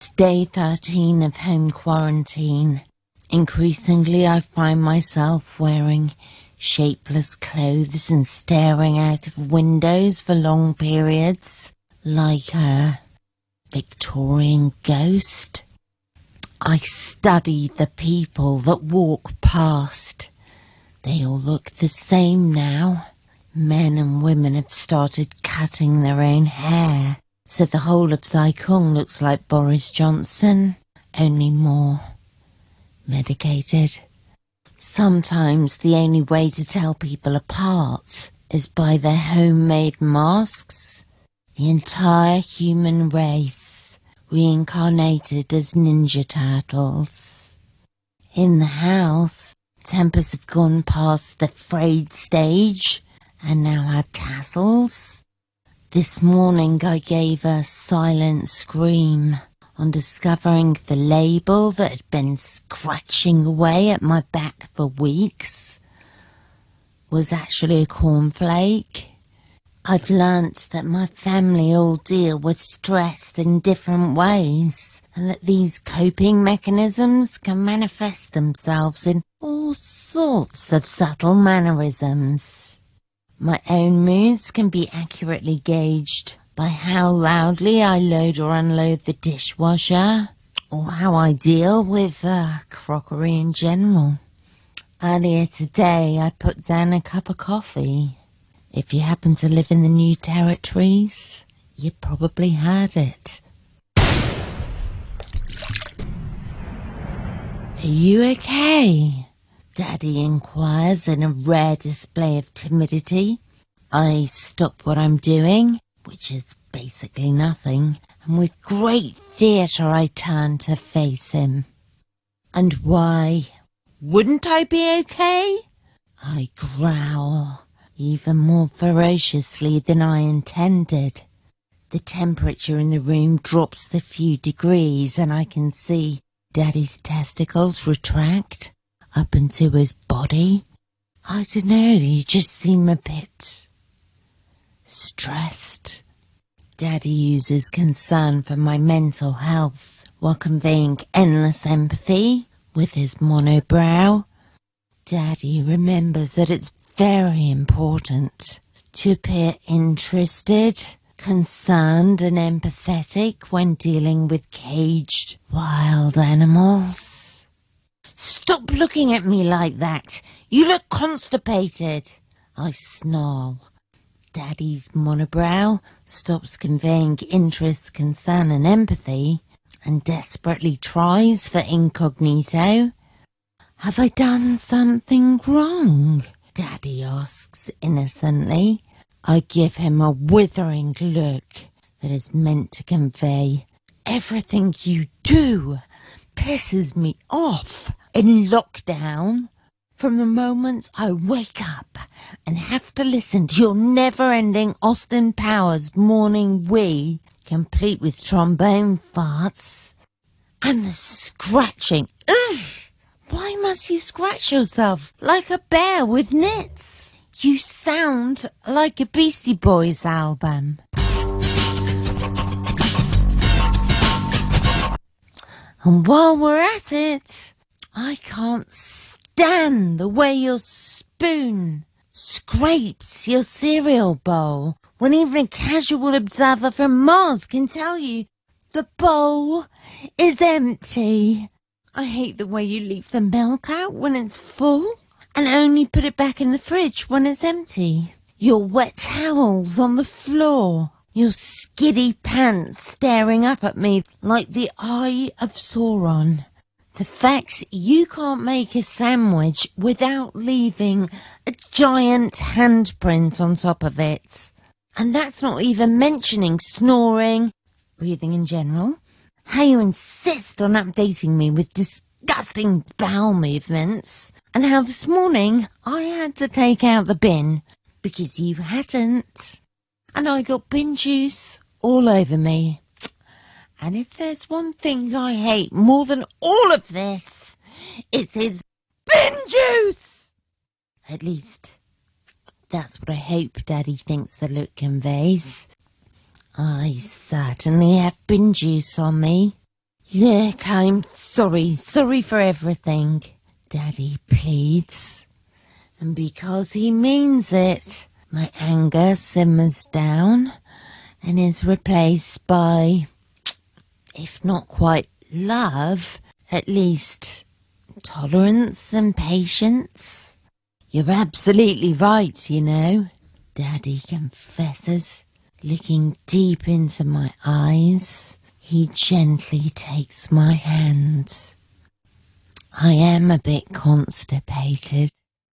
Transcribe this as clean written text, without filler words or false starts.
It's day 13 of home quarantine. Increasingly I find myself wearing shapeless clothes and staring out of windows for long periods, like a Victorian ghost. I study the people that walk past. They all look the same now. Men and women have started cutting their own hair, so the whole of Zai-Kung looks like Boris Johnson, only more medicated. Sometimes the only way to tell people apart is by their homemade masks. The entire human race reincarnated as Ninja Turtles. In the house, tempers have gone past the frayed stage and now have tassels. This morning I gave a silent scream on discovering the label that had been scratching away at my back for weeks was actually a cornflake. I've learnt that my family all deal with stress in different ways, and that these coping mechanisms can manifest themselves in all sorts of subtle mannerisms. My own moods can be accurately gauged by how loudly I load or unload the dishwasher, or how I deal with crockery in general. Earlier today I put down a cup of coffee. If you happen to live in the New Territories, you probably heard it. Are you okay? Daddy inquires in a rare display of timidity. I stop what I'm doing, which is basically nothing, and with great theatre I turn to face him. And why wouldn't I be okay? I growl, even more ferociously than I intended. The temperature in the room drops a few degrees and I can see Daddy's testicles retract up into his body. I don't know, you just seem a bit stressed. Daddy uses concern for my mental health while conveying endless empathy with his monobrow. Daddy remembers that it's very important to appear interested, concerned and empathetic when dealing with caged wild animals. Stop looking at me like that. You look constipated. I snarl. Daddy's monobrow stops conveying interest, concern and empathy and desperately tries for incognito. Have I done something wrong? Daddy asks innocently. I give him a withering look that is meant to convey everything you do pisses me off. In lockdown, from the moment I wake up and have to listen to your never-ending Austin Powers morning wee, complete with trombone farts, and the scratching. Ugh! Why must you scratch yourself like a bear with nits? You sound like a Beastie Boys album. And while we're at it, I can't stand the way your spoon scrapes your cereal bowl when even a casual observer from Mars can tell you the bowl is empty. I hate the way you leave the milk out when it's full and only put it back in the fridge when it's empty. Your wet towels on the floor. Your skiddy pants staring up at me like the eye of Sauron. The fact you can't make a sandwich without leaving a giant handprint on top of it. And that's not even mentioning snoring, breathing in general. How you insist on updating me with disgusting bowel movements. And how this morning I had to take out the bin because you hadn't. And I got bin juice all over me. And if there's one thing I hate more than all of this, it is bin juice! At least, that's what I hope Daddy thinks the look conveys. I certainly have bin juice on me. Look, I'm sorry for everything, Daddy pleads. And because he means it, my anger simmers down and is replaced by, if not quite love, at least tolerance and patience. You're absolutely right, you know, Daddy confesses, looking deep into my eyes. He gently takes my hand. I am a bit constipated,